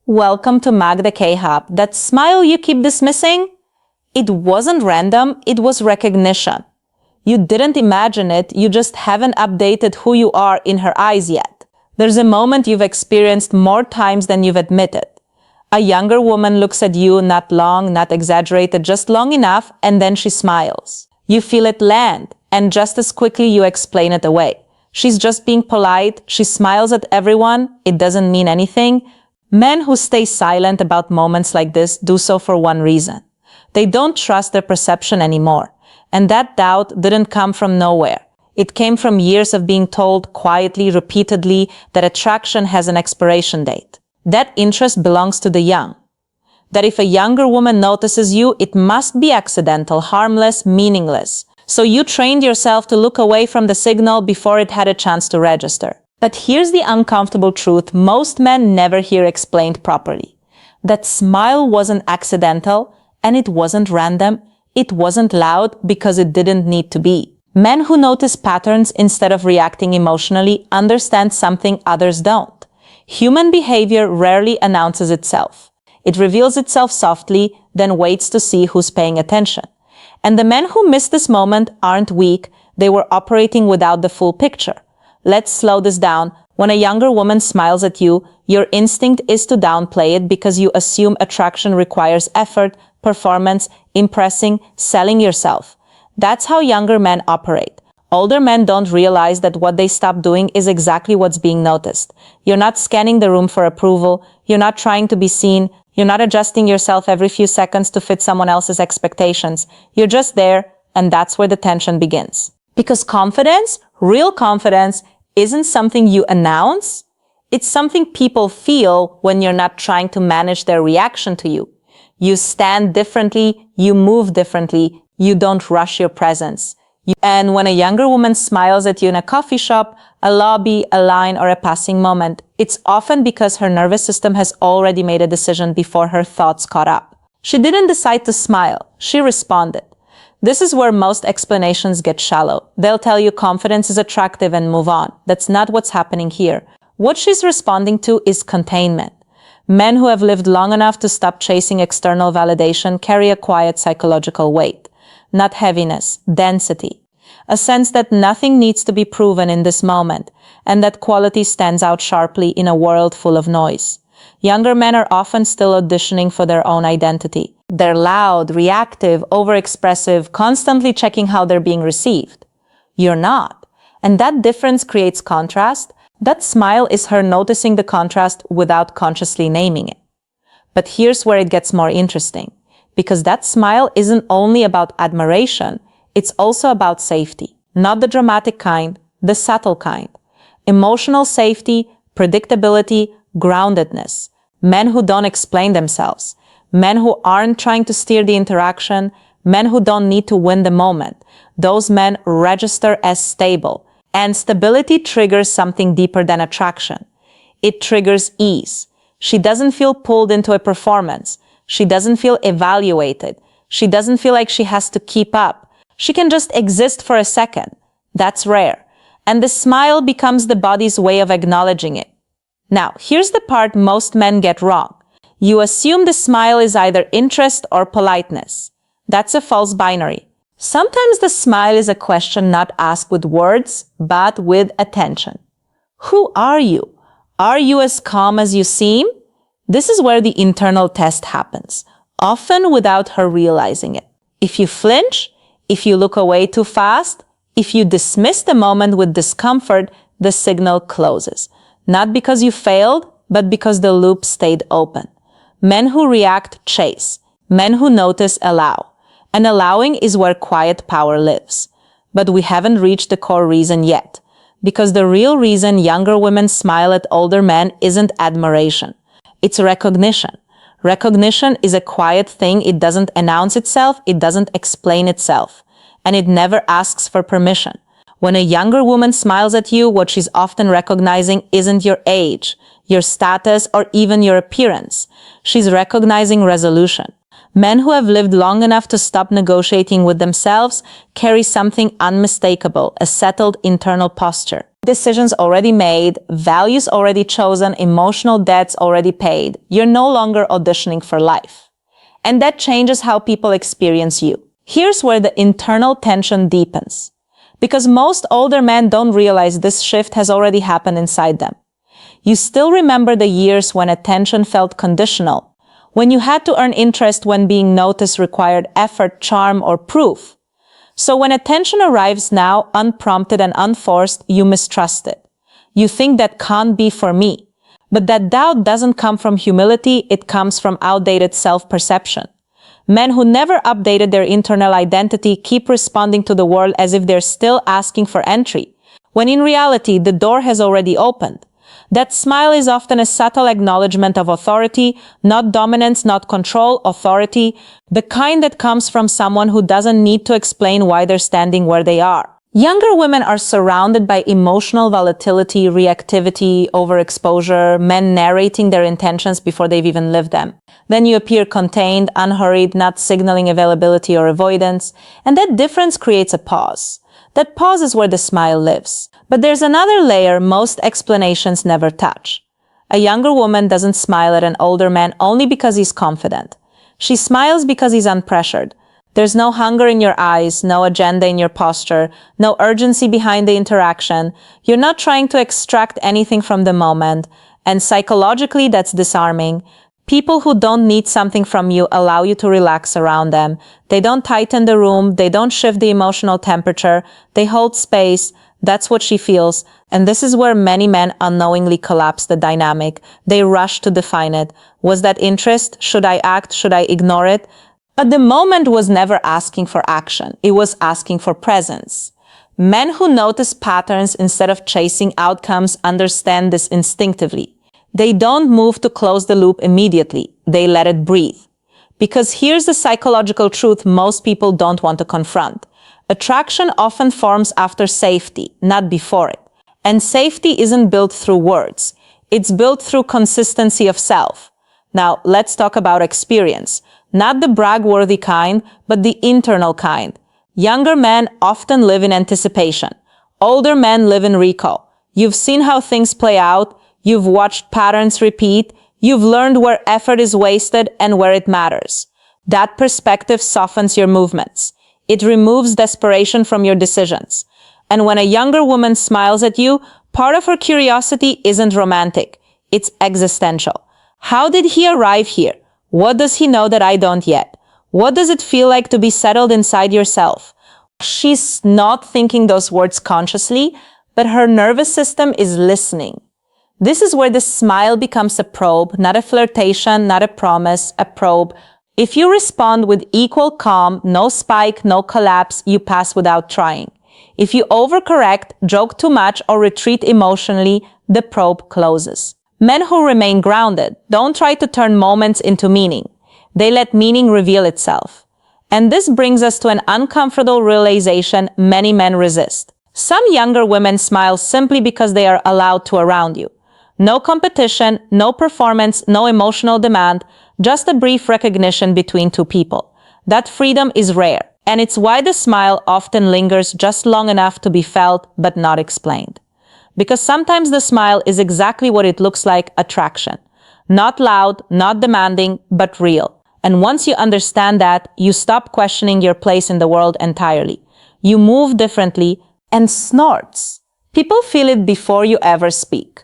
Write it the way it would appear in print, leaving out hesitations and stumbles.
Welcome to Magda K-Hub. That smile you keep dismissing? It wasn't random, it was recognition. You didn't imagine it, you just haven't updated who you are in her eyes yet. There's a moment you've experienced more times than you've admitted. A younger woman looks at you, not long, not exaggerated, just long enough, and then she smiles. You feel it land, and just as quickly you explain it away. She's just being polite, she smiles at everyone, it doesn't mean anything. Men who stay silent about moments like this do so for one reason. They don't trust their perception anymore. And that doubt didn't come from nowhere. It came from years of being told quietly, repeatedly, that attraction has an expiration date. That interest belongs to the young. That if a younger woman notices you, it must be accidental, harmless, meaningless. So you trained yourself to look away from the signal before it had a chance to register. But here's the uncomfortable truth most men never hear explained properly. That smile wasn't accidental, and it wasn't random. It wasn't loud because it didn't need to be. Men who notice patterns instead of reacting emotionally understand something others don't. Human behavior rarely announces itself. It reveals itself softly, then waits to see who's paying attention. And the men who miss this moment aren't weak, they were operating without the full picture. Let's slow this down. When a younger woman smiles at you, your instinct is to downplay it because you assume attraction requires effort, performance, impressing, selling yourself. That's how younger men operate. Older men don't realize that what they stop doing is exactly what's being noticed. You're not scanning the room for approval. You're not trying to be seen. You're not adjusting yourself every few seconds to fit someone else's expectations. You're just there, and that's where the tension begins. Because confidence, real confidence, isn't something you announce. It's something people feel when you're not trying to manage their reaction to you. You stand differently, you move differently, you don't rush your presence. And when a younger woman smiles at you in a coffee shop, a lobby, a line, or a passing moment, it's often because her nervous system has already made a decision before her thoughts caught up. She didn't decide to smile, she responded. This is where most explanations get shallow. They'll tell you confidence is attractive and move on. That's not what's happening here. What she's responding to is containment. Men who have lived long enough to stop chasing external validation carry a quiet psychological weight, not heaviness, density. A sense that nothing needs to be proven in this moment, and that quality stands out sharply in a world full of noise. Younger men are often still auditioning for their own identity. They're loud, reactive, overexpressive, constantly checking how they're being received. You're not. And that difference creates contrast. That smile is her noticing the contrast without consciously naming it. But here's where it gets more interesting. Because that smile isn't only about admiration, it's also about safety. Not the dramatic kind, the subtle kind. Emotional safety, predictability, groundedness. Men who don't explain themselves. Men who aren't trying to steer the interaction. Men who don't need to win the moment. Those men register as stable. And stability triggers something deeper than attraction. It triggers ease. She doesn't feel pulled into a performance. She doesn't feel evaluated. She doesn't feel like she has to keep up. She can just exist for a second. That's rare. And the smile becomes the body's way of acknowledging it. Now, here's the part most men get wrong. You assume the smile is either interest or politeness. That's a false binary. Sometimes the smile is a question not asked with words, but with attention. Who are you? Are you as calm as you seem? This is where the internal test happens, often without her realizing it. If you flinch, if you look away too fast, if you dismiss the moment with discomfort, the signal closes. Not because you failed, but because the loop stayed open. Men who react chase. Men who notice allow. And allowing is where quiet power lives. But we haven't reached the core reason yet. Because the real reason younger women smile at older men isn't admiration. It's recognition. Recognition is a quiet thing. It doesn't announce itself. It doesn't explain itself. And it never asks for permission. When a younger woman smiles at you, what she's often recognizing isn't your age, your status, or even your appearance. She's recognizing resolution. Men who have lived long enough to stop negotiating with themselves carry something unmistakable, a settled internal posture. Decisions already made, values already chosen, emotional debts already paid. You're no longer auditioning for life. And that changes how people experience you. Here's where the internal tension deepens. Because most older men don't realize this shift has already happened inside them. You still remember the years when attention felt conditional, when you had to earn interest when being noticed required effort, charm, or proof. So when attention arrives now, unprompted and unforced, you mistrust it. You think that can't be for me. But that doubt doesn't come from humility, it comes from outdated self-perception. Men who never updated their internal identity keep responding to the world as if they're still asking for entry, when in reality the door has already opened. That smile is often a subtle acknowledgement of authority, not dominance, not control, authority, the kind that comes from someone who doesn't need to explain why they're standing where they are. Younger women are surrounded by emotional volatility, reactivity, overexposure, men narrating their intentions before they've even lived them. Then you appear contained, unhurried, not signaling availability or avoidance, and that difference creates a pause. That pause is where the smile lives. But there's another layer most explanations never touch. A younger woman doesn't smile at an older man only because he's confident. She smiles because he's unpressured. There's no hunger in your eyes, no agenda in your posture, no urgency behind the interaction. You're not trying to extract anything from the moment, and psychologically that's disarming. People who don't need something from you allow you to relax around them. They don't tighten the room, they don't shift the emotional temperature, they hold space. That's what she feels, and this is where many men unknowingly collapse the dynamic. They rush to define it. Was that interest? Should I act? Should I ignore it? But the moment was never asking for action. It was asking for presence. Men who notice patterns instead of chasing outcomes understand this instinctively. They don't move to close the loop immediately. They let it breathe. Because here's the psychological truth most people don't want to confront. Attraction often forms after safety, not before it. And safety isn't built through words. It's built through consistency of self. Now, let's talk about experience. Not the brag-worthy kind, but the internal kind. Younger men often live in anticipation. Older men live in recall. You've seen how things play out. You've watched patterns repeat. You've learned where effort is wasted and where it matters. That perspective softens your movements. It removes desperation from your decisions. And when a younger woman smiles at you, part of her curiosity isn't romantic. It's existential. How did he arrive here? What does he know that I don't yet? What does it feel like to be settled inside yourself? She's not thinking those words consciously, but her nervous system is listening. This is where the smile becomes a probe, not a flirtation, not a promise, a probe. If you respond with equal calm, no spike, no collapse, you pass without trying. If you overcorrect, joke too much, or retreat emotionally, the probe closes. Men who remain grounded don't try to turn moments into meaning. They let meaning reveal itself. And this brings us to an uncomfortable realization many men resist. Some younger women smile simply because they are allowed to around you. No competition, no performance, no emotional demand, just a brief recognition between two people. That freedom is rare, and it's why the smile often lingers just long enough to be felt but not explained. Because sometimes the smile is exactly what it looks like: attraction. Not loud, not demanding, but real. And once you understand that, you stop questioning your place in the world entirely. You move differently, and snorts. People feel it before you ever speak.